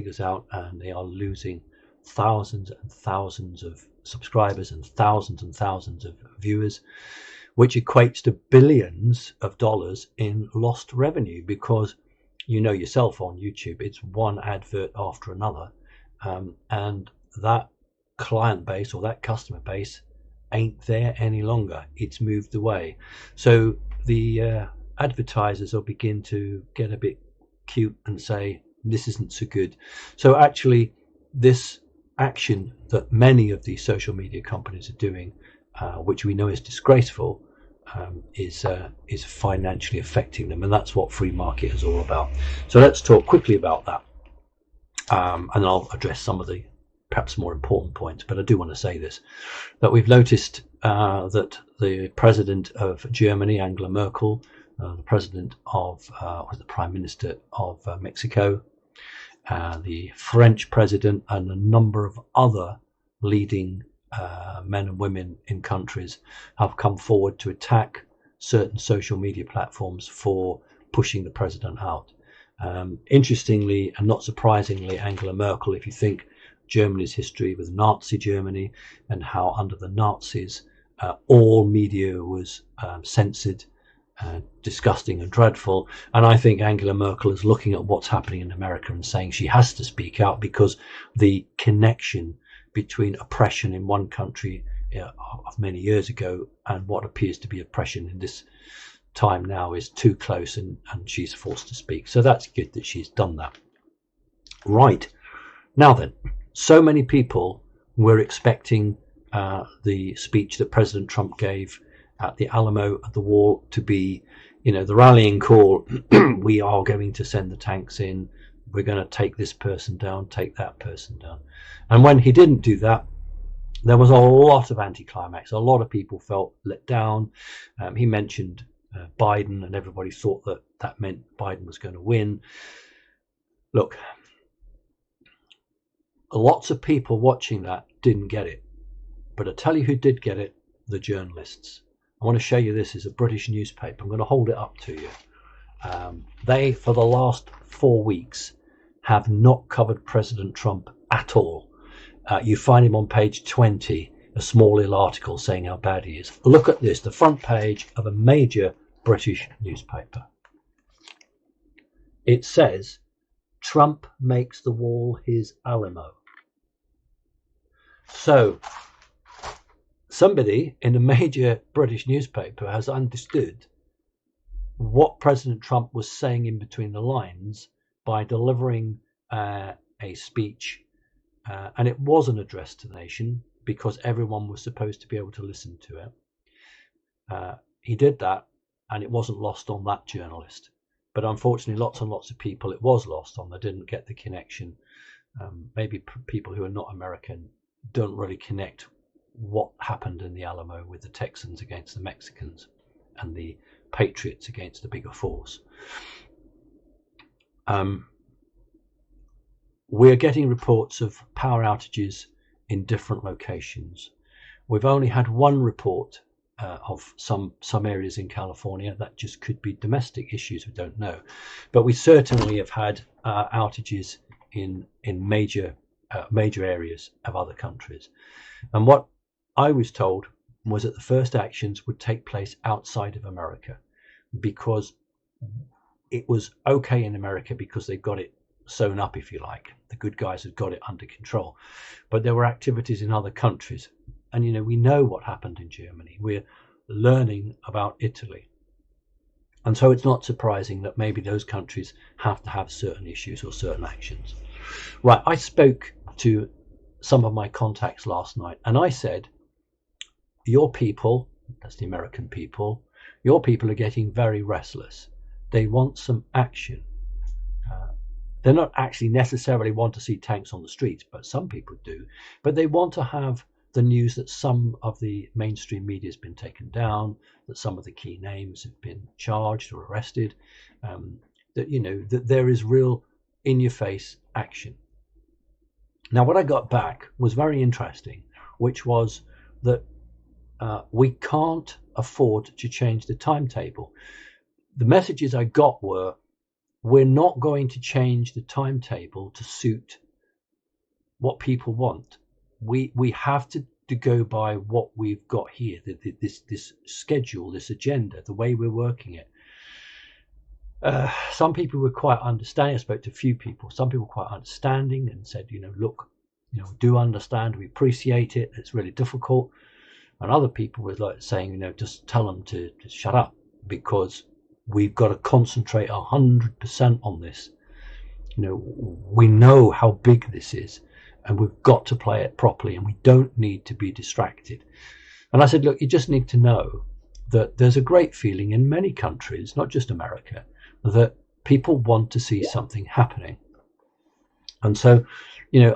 figures out, and they are losing thousands and thousands of subscribers and thousands of viewers, which equates to billions of dollars in lost revenue, because you know yourself on YouTube, it's one advert after another, and that client base or that customer base ain't there any longer. It's moved away. So the advertisers will begin to get a bit cute and say, this isn't so good. So actually, this action that many of these social media companies are doing, which we know is disgraceful, is financially affecting them, and that's what free market is all about. So let's talk quickly about that, and I'll address some of the perhaps more important points. But I do want to say this, that we've noticed that the president of Germany, Angela Merkel, the president of the Prime Minister of Mexico, the French president, and a number of other leading men and women in countries have come forward to attack certain social media platforms for pushing the president out. Interestingly and not surprisingly, Angela Merkel, if you think Germany's history with Nazi Germany and how under the Nazis all media was censored, disgusting and dreadful, and I think Angela Merkel is looking at what's happening in America and saying she has to speak out, because the connection between oppression in one country of many years ago and what appears to be oppression in this time now is too close, and she's forced to speak. So that's good that she's done that. Right, now then, so many people were expecting the speech that President Trump gave at the Alamo, at the wall, to be, you know, the rallying call. We are going to send the tanks in, we're going to take this person down, take that person down. And when he didn't do that, there was a lot of anticlimax. A lot of people felt let down. He mentioned Biden, and everybody thought that that meant Biden was going to win. Look, lots of people watching that didn't get it, but I tell you who did get it: the journalists. I want to show you, this is a British newspaper. I'm going to hold it up to you. They, for the last 4 weeks, have not covered President Trump at all. You find him on page 20, a small little article saying how bad he is. Look at this, the front page of a major British newspaper. It says, Trump makes the wall his Alamo. So, somebody in a major British newspaper has understood what President Trump was saying in between the lines by delivering a speech, and it was an address to the nation because everyone was supposed to be able to listen to it. He did that, and it wasn't lost on that journalist. But unfortunately, lots and lots of people it was lost on. They didn't get the connection. Maybe people who are not American don't really connect what happened in the Alamo with the Texans against the Mexicans and the Patriots against the bigger force. We're getting reports of power outages in different locations. We've only had one report of some areas in California. That just could be domestic issues, we don't know. But we certainly have had outages in major areas of other countries. And what I was told was that the first actions would take place outside of America, because it was okay in America because they got it sewn up, if you like. The good guys had got it under control. But there were activities in other countries. And, you know, we know what happened in Germany. We're learning about Italy. And so it's not surprising that maybe those countries have to have certain issues or certain actions. Right, I spoke to some of my contacts last night, and I said, your people, that's the American people, your people are getting very restless. They want some action. They're not actually necessarily want to see tanks on the streets, but some people do. But they want to have the news that some of the mainstream media has been taken down, that some of the key names have been charged or arrested, that, you know, that there is real in-your-face action. Now, what I got back was very interesting, which was that we can't afford to change the timetable. The messages I got were, we're not going to change the timetable to suit what people want. We have to go by what we've got here, this schedule, this agenda, the way we're working it. Some people were quite understanding. I spoke to a few people. Some people were quite understanding and said, look, we do understand, we appreciate it, it's really difficult. And other people were like saying, just tell them to shut up, because we've got to concentrate 100% on this. We know how big this is, and we've got to play it properly, and we don't need to be distracted. And I said, look, you just need to know that there's a great feeling in many countries, not just America, that people want to see something happening. And so,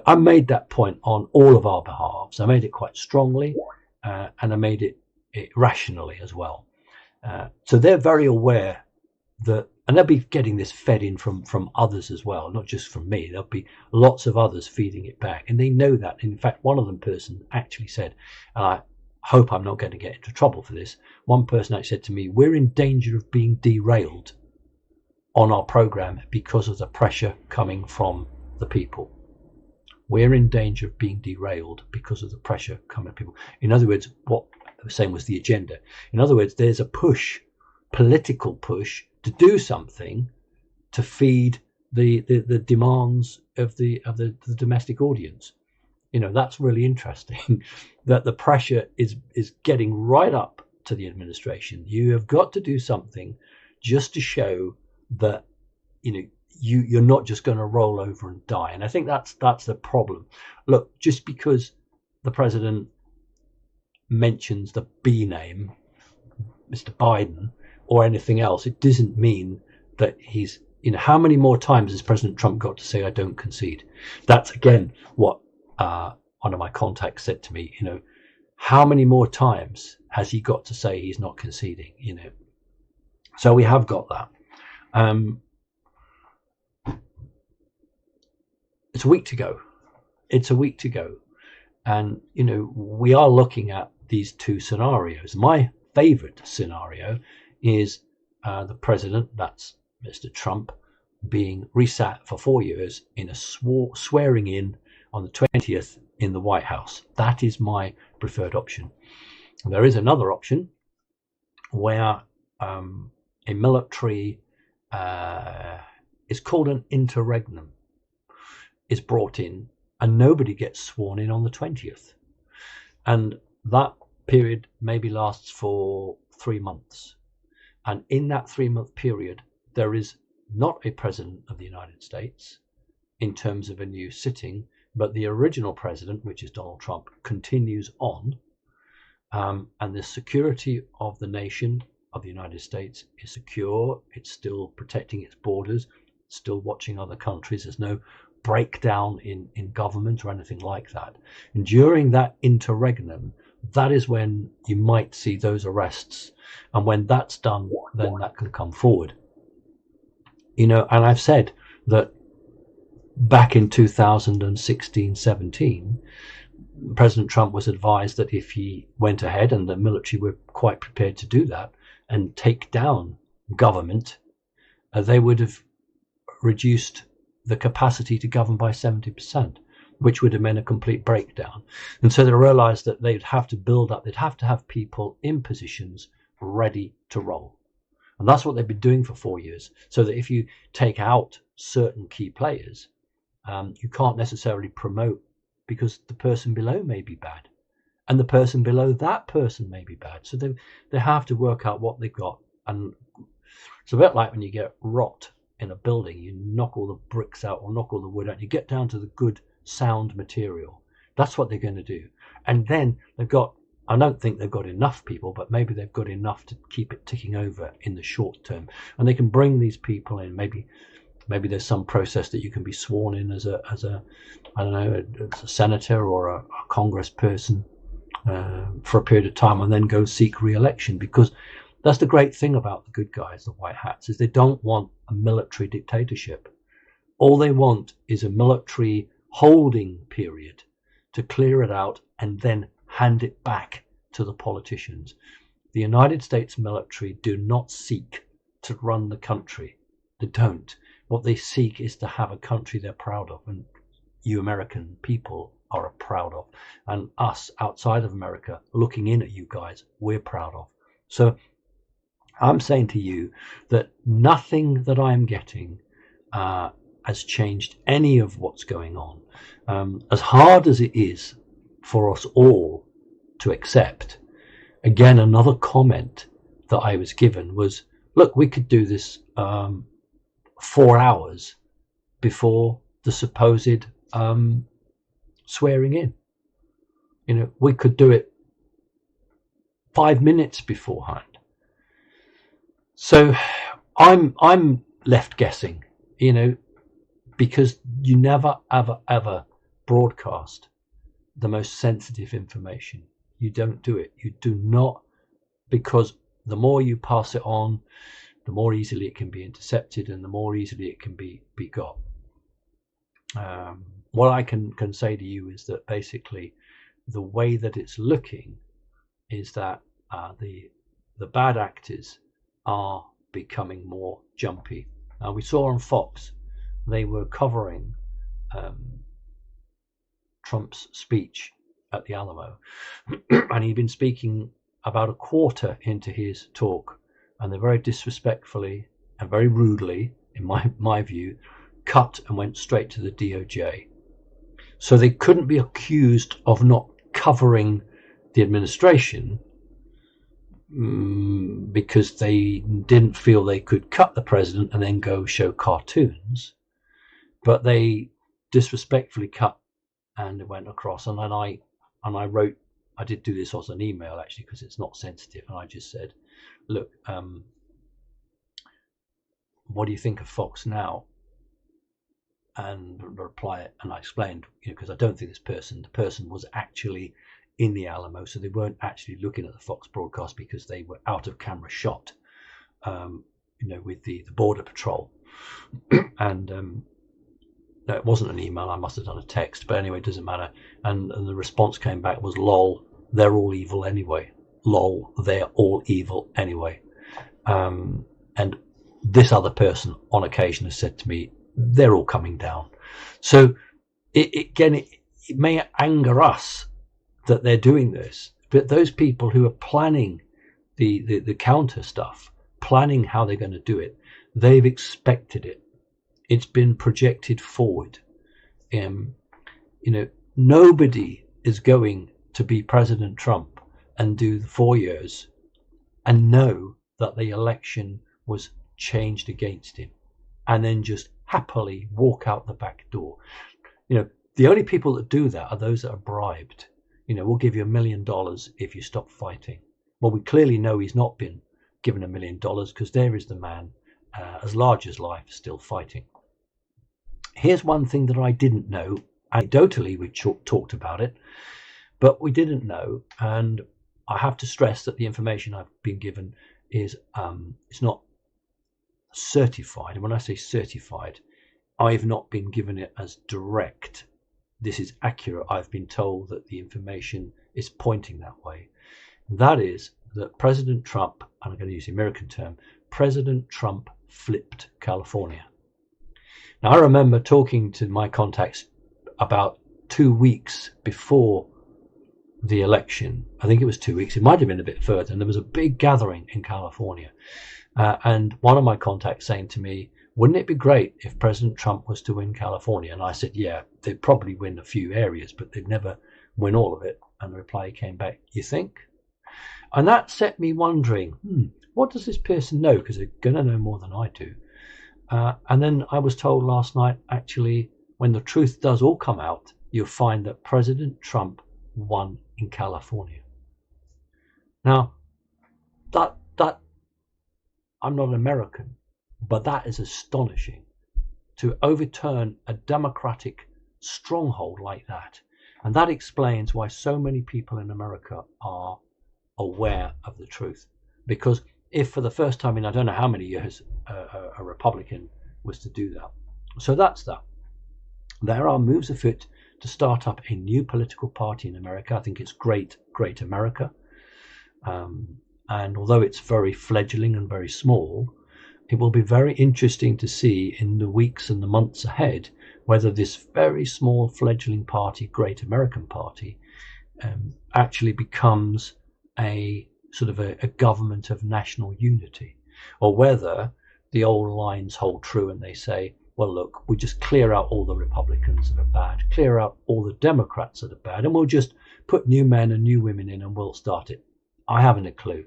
I made that point on all of our behalves. I made it quite strongly, and I made it rationally as well. So they're very aware that, and they'll be getting this fed in from others as well, not just from me. There'll be lots of others feeding it back, and they know that. In fact, one of them person actually said, and I hope I'm not going to get into trouble for this, one person actually said to me, we're in danger of being derailed on our program because of the pressure coming from the people. We're in danger of being derailed because of the pressure coming from people. In other words, what I was saying was the agenda. In other words, there's a push, political push, to do something to feed the demands of the domestic audience. That's really interesting. That the pressure is getting right up to the administration. You have got to do something just to show that you're not just going to roll over and die. And I think that's the problem. Look, just because the president mentions the B name, Mr. Biden, or anything else, it doesn't mean that he's, how many more times has President Trump got to say, I don't concede? That's again what one of my contacts said to me, how many more times has he got to say he's not conceding? So we have got that. It's a week to go. And, we are looking at these two scenarios. My favorite scenario is the president, that's Mr. Trump, being resat for 4 years in a swearing in on the 20th in the White House. That is my preferred option. There is another option where a military is called an interregnum is brought in, and nobody gets sworn in on the 20th. And that period maybe lasts for 3 months. And in that 3-month period, there is not a president of the United States in terms of a new sitting, but the original president, which is Donald Trump, continues on. And the security of the nation of the United States is secure. It's still protecting its borders, still watching other countries. There's no breakdown in government or anything like that. And during that interregnum, that is when you might see those arrests. And when that's done, then that can come forward. And I've said that back in 2016-17, President Trump was advised that if he went ahead, and the military were quite prepared to do that, and take down government, they would have reduced the capacity to govern by 70%, which would have meant a complete breakdown. And so they realized that they'd have to build up, they'd have to have people in positions ready to roll. And that's what they've been doing for 4 years. So that if you take out certain key players, you can't necessarily promote, because the person below may be bad, and the person below that person may be bad. So they have to work out what they've got. And it's a bit like when you get rot in a building, you knock all the bricks out or knock all the wood out, you get down to the good sound material. That's what they're going to do. And then they've got, I don't think they've got enough people, but maybe they've got enough to keep it ticking over in the short term. And they can bring these people in. Maybe there's some process that you can be sworn in as a I don't know, as a senator or a Congress person for a period of time, and then go seek re-election. Because that's the great thing about the good guys, the white hats, is they don't want a military dictatorship. All they want is a military holding period to clear it out and then hand it back to the politicians. The United States military do not seek to run the country. They don't. What they seek is to have a country they're proud of, and you American people are proud of, and us outside of America looking in at you guys, we're proud of. So I'm saying to you that nothing that I'm getting has changed any of what's going on. As hard as it is for us all to accept, again, another comment that I was given was, look, we could do this 4 hours before the supposed swearing in. You know, we could do it 5 minutes beforehand. So I'm left guessing, you know, because you never ever broadcast the most sensitive information. You don't do it. You do not, because the more you pass it on, the more easily it can be intercepted and the more easily it can be got. What I can say to you is that basically the way that it's looking is that the bad actors are becoming more jumpy. Now, we saw on Fox, they were covering Trump's speech at the Alamo, and he'd been speaking about a quarter into his talk, and they very disrespectfully and very rudely, in my view, cut and went straight to the DOJ. So they couldn't be accused of not covering the administration because they didn't feel they could cut the president and then go show cartoons, but they disrespectfully cut and it went across. And then I wrote, I did do this as an email actually because it's not sensitive, and I just said, look, what do you think of Fox now? And reply, and I explained, you know, because I don't think the person was actually in the Alamo, so they weren't actually looking at the Fox broadcast because they were out of camera shot, you know, with the border patrol. And no, it wasn't an email, I must have done a text, but anyway, it doesn't matter. And the response came back was, lol, they're all evil anyway. Lol, they're all evil anyway. And this other person on occasion has said to me, they're all coming down. So it may anger us that they're doing this, but those people who are planning the counter stuff, planning how they're going to do it, they've expected it. It's been projected forward. You know, nobody is going to be President Trump and do the 4 years and know that the election was changed against him and then just happily walk out the back door. You know, the only people that do that are those that are bribed. You know, we'll give you $1 million if you stop fighting. Well, we clearly know he's not been given $1 million because there is the man, as large as life, still fighting. Here's one thing that I didn't know. Anecdotally, we talked about it, but we didn't know. And I have to stress that the information I've been given is it's not certified. And when I say certified, I've not been given it as direct. This is accurate. I've been told that the information is pointing that way. And that is that President Trump, and I'm going to use the American term, President Trump flipped California. Now, I remember talking to my contacts about 2 weeks before the election. I think it was 2 weeks. It might have been a bit further. And there was a big gathering in California. And one of my contacts saying to me, wouldn't it be great if President Trump was to win California? And I said, yeah, they'd probably win a few areas, but they'd never win all of it. And the reply came back, you think? And that set me wondering, what does this person know? Because they're going to know more than I do. And then I was told last night, actually, when the truth does all come out, you'll find that President Trump won in California. Now, that I'm not American, but that is astonishing, to overturn a democratic stronghold like that. And that explains why so many people in America are aware of the truth. Because if for the first time in I don't know how many years a Republican was to do that. So that's that. There are moves afoot to start up a new political party in America. I think it's Great America. And although it's very fledgling and very small, it will be very interesting to see in the weeks and the months ahead whether this very small fledgling party, Great American Party, actually becomes a sort of a government of national unity, or whether the old lines hold true and they say, well, look, we just clear out all the Republicans that are bad, clear out all the Democrats that are bad, and we'll just put new men and new women in and we'll start it. I haven't a clue,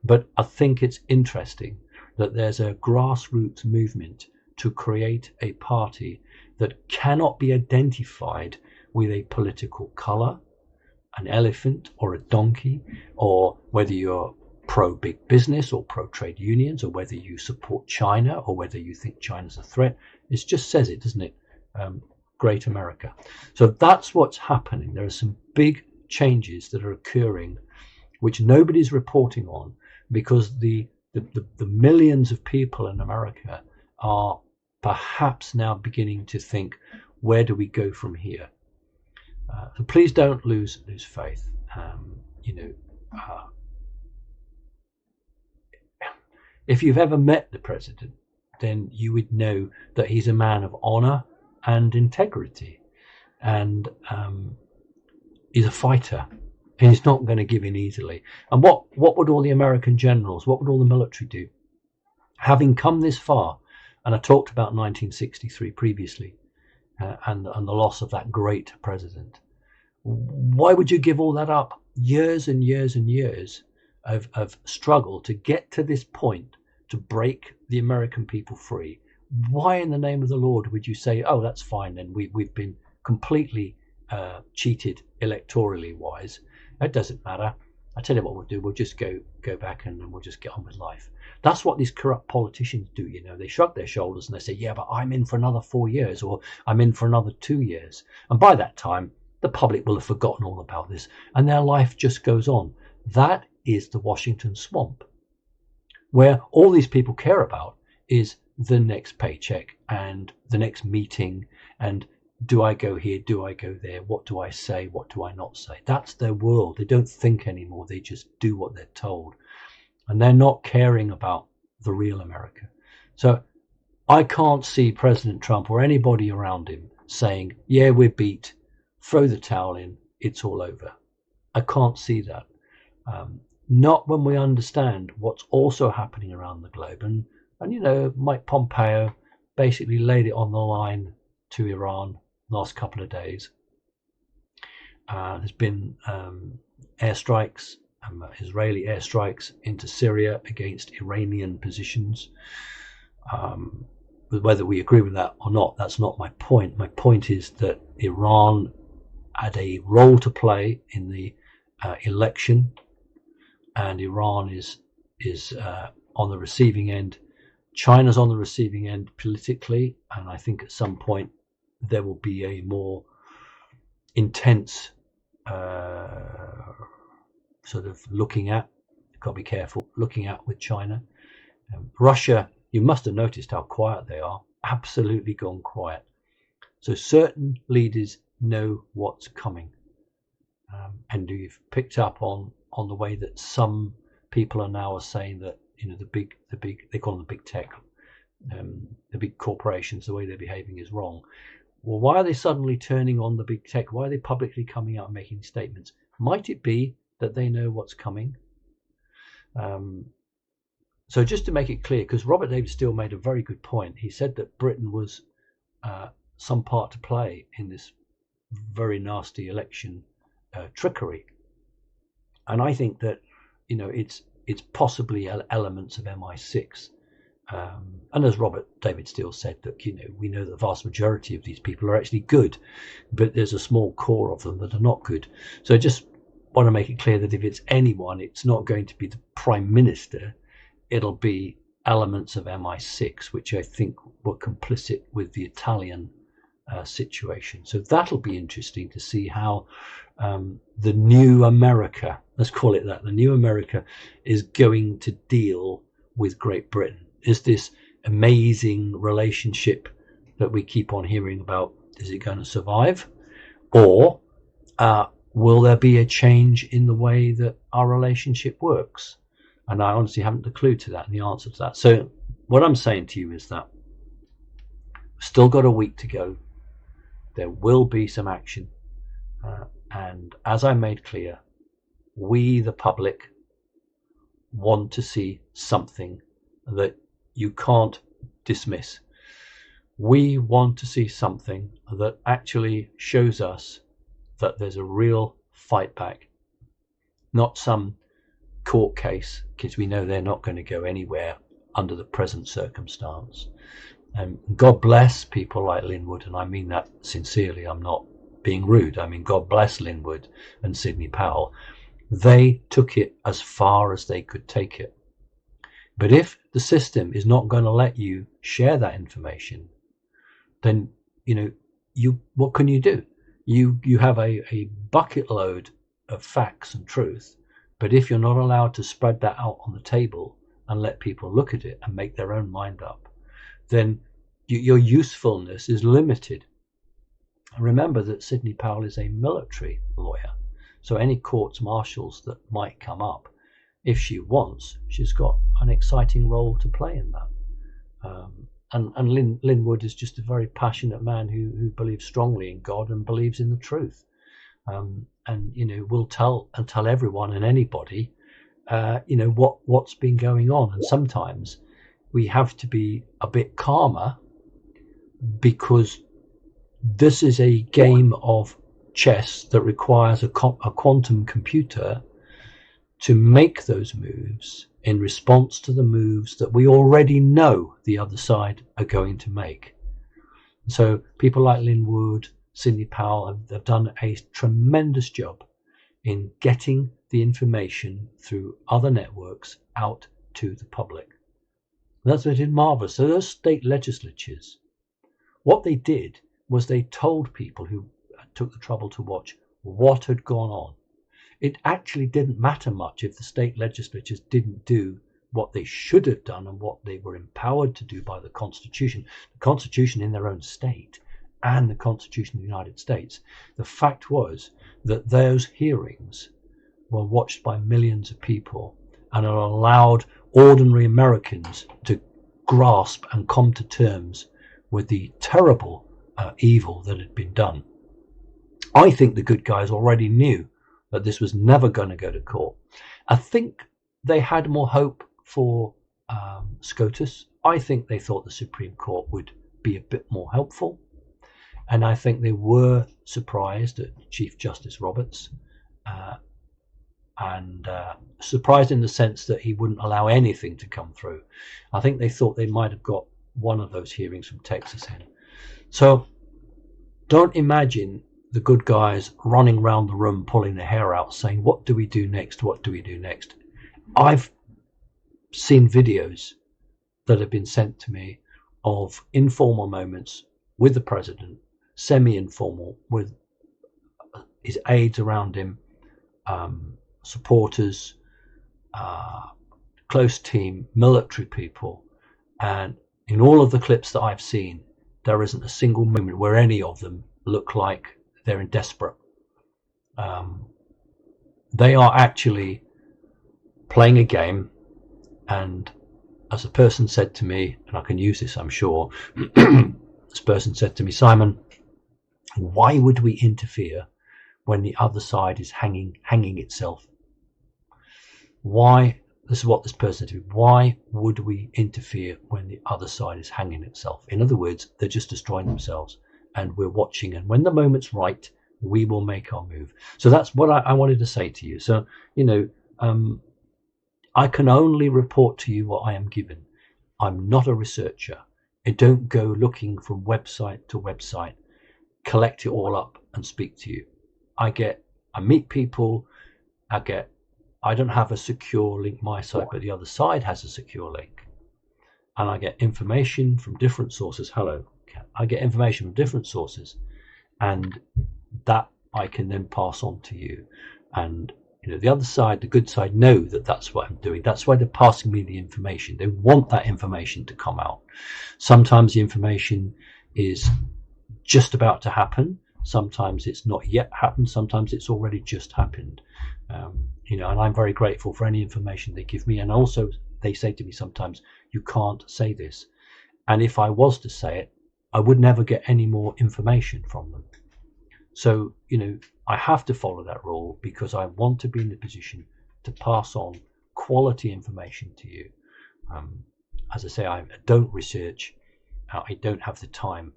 but I think it's interesting that there's a grassroots movement to create a party that cannot be identified with a political colour, an elephant or a donkey, or whether you're pro big business or pro trade unions, or whether you support China or whether you think China's a threat. It just says it, doesn't it? Great America. So that's what's happening. There are some big changes that are occurring which nobody's reporting on, because the millions of people in America are perhaps now beginning to think, where do we go from here? So please don't lose faith. If you've ever met the president, then you would know that he's a man of honor and integrity, and he's a fighter. And he's not going to give in easily. And what would all the American generals, what would all the military do? Having come this far, and I talked about 1963 previously, and the loss of that great president. Why would you give all that up? Years and years and years of struggle to get to this point, to break the American people free. Why in the name of the Lord would you say, oh, that's fine, then we've been completely cheated electorally wise? It doesn't matter. I tell you what we'll do. We'll just go back and we'll just get on with life. That's what these corrupt politicians do. They shrug their shoulders and they say, yeah, but I'm in for another 4 years, or I'm in for another 2 years. And by that time, the public will have forgotten all about this and their life just goes on. That is the Washington swamp, where all these people care about is the next paycheck and the next meeting, and do I go here? Do I go there? What do I say? What do I not say? That's their world. They don't think anymore. They just do what they're told. And they're not caring about the real America. So I can't see President Trump or anybody around him saying, yeah, we're beat, throw the towel in, it's all over. I can't see that. Not when we understand what's also happening around the globe. And Mike Pompeo basically laid it on the line to Iran last couple of days. There's been airstrikes, Israeli airstrikes into Syria against Iranian positions. Whether we agree with that or not, that's not my point. My point is that Iran had a role to play in the election, and Iran is on the receiving end. China's on the receiving end politically, and I think at some point there will be a more intense sort of looking at, got to be careful, looking at with China. Russia, you must have noticed how quiet they are, absolutely gone quiet. So certain leaders know what's coming. And you've picked up on the way that some people are now saying that, the big, they call them the big tech, the big corporations, the way they're behaving is wrong. Well, why are they suddenly turning on the big tech? Why are they publicly coming out and making statements? Might it be that they know what's coming? So just to make it clear, because Robert David Steele made a very good point. He said that Britain was some part to play in this very nasty election trickery. And I think that, it's possibly elements of MI6. And as Robert David Steele said, that we know the vast majority of these people are actually good, but there's a small core of them that are not good. So I just want to make it clear that if it's anyone, it's not going to be the Prime Minister. It'll be elements of MI6, which I think were complicit with the Italian situation. So that'll be interesting to see how the new America, let's call it that, the new America is going to deal with Great Britain. Is this amazing relationship that we keep on hearing about, is it going to survive? Or will there be a change in the way that our relationship works? And I honestly haven't the clue to that and the answer to that. So what I'm saying to you is that we've still got a week to go. There will be some action. And as I made clear, we, the public, want to see something that you can't dismiss. We want to see something that actually shows us that there's a real fight back, not some court case, because we know they're not going to go anywhere under the present circumstance. And God bless people like Linwood, and I mean that sincerely. I'm not being rude. I mean, God bless Linwood and Sidney Powell. They took it as far as they could take it. But if the system is not going to let you share that information, then what can you do? You have a bucket load of facts and truth, but if you're not allowed to spread that out on the table and let people look at it and make their own mind up, then your usefulness is limited. Remember that Sidney Powell is a military lawyer, so any courts martials that might come up, if she wants, she's got an exciting role to play in that. And Linwood is just a very passionate man who believes strongly in God and believes in the truth, and will tell everyone and anybody what's been going on. And sometimes we have to be a bit calmer, because this is a game of chess that requires a quantum computer to make those moves in response to the moves that we already know the other side are going to make. So people like Linwood, Sidney Powell have done a tremendous job in getting the information through other networks out to the public. That's what did marvelous. So those state legislatures, what they did was they told people who took the trouble to watch what had gone on. It actually didn't matter much if the state legislatures didn't do what they should have done and what they were empowered to do by the Constitution in their own state and the Constitution of the United States. The fact was that those hearings were watched by millions of people and are allowed ordinary Americans to grasp and come to terms with the terrible evil that had been done. I think the good guys already knew that this was never going to go to court. I think they had more hope for SCOTUS. I think they thought the Supreme Court would be a bit more helpful. And I think they were surprised at Chief Justice Roberts, and surprised in the sense that he wouldn't allow anything to come through. I think they thought they might have got one of those hearings from Texas in. So don't imagine the good guys running around the room pulling their hair out saying, what do we do next? What do we do next? I've seen videos that have been sent to me of informal moments with the president, semi-informal, with his aides around him, supporters, close team, military people. And in all of the clips that I've seen, there isn't a single moment where any of them look like they're in desperate. They are actually playing a game, and as a person said to me, and I can use this, I'm sure, this person said to me, Simon, why would we interfere when the other side is hanging itself? Why? This is what this person said to me. Why would we interfere when the other side is hanging itself? In other words, they're just destroying themselves, and we're watching, and when the moment's right, we will make our move. So that's what I wanted to say to you. So, I can only report to you what I am given. I'm not a researcher. I don't go looking from website to website, collect it all up and speak to you. I meet people, I don't have a secure link my side, but the other side has a secure link. And I get information from different sources. I get information from different sources, and that I can then pass on to you. And the other side, the good side, know that that's what I'm doing. That's why they're passing me the information. They want that information to come out. Sometimes the information is just about to happen. Sometimes it's not yet happened. Sometimes it's already just happened. And I'm very grateful for any information they give me. And also they say to me sometimes, you can't say this. And if I was to say it, I would never get any more information from them. So, I have to follow that rule because I want to be in the position to pass on quality information to you. As I say, I don't research. I don't have the time,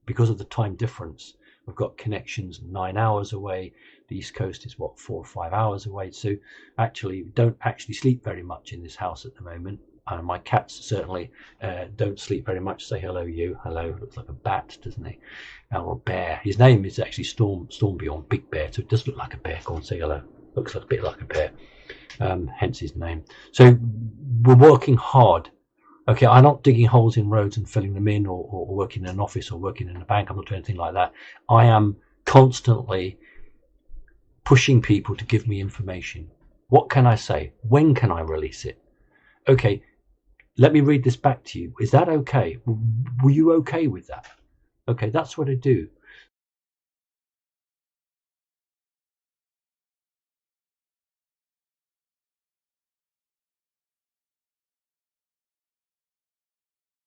because of the time difference. We've got connections 9 hours away. The East Coast is 4 or 5 hours away. So actually, we don't actually sleep very much in this house at the moment. My cats certainly don't sleep very much. Say hello, you. Hello. Looks like a bat, doesn't he? Or a bear. His name is actually Stormbjorn, Big Bear. So it does look like a bear. Go and say hello. Looks like a bit like a bear. Hence his name. So we're working hard. Okay, I'm not digging holes in roads and filling them in, or working in an office or working in a bank. I'm not doing anything like that. I am constantly pushing people to give me information. What can I say? When can I release it? Okay, let me read this back to you. Is that okay? Were you okay with that? Okay, that's what I do.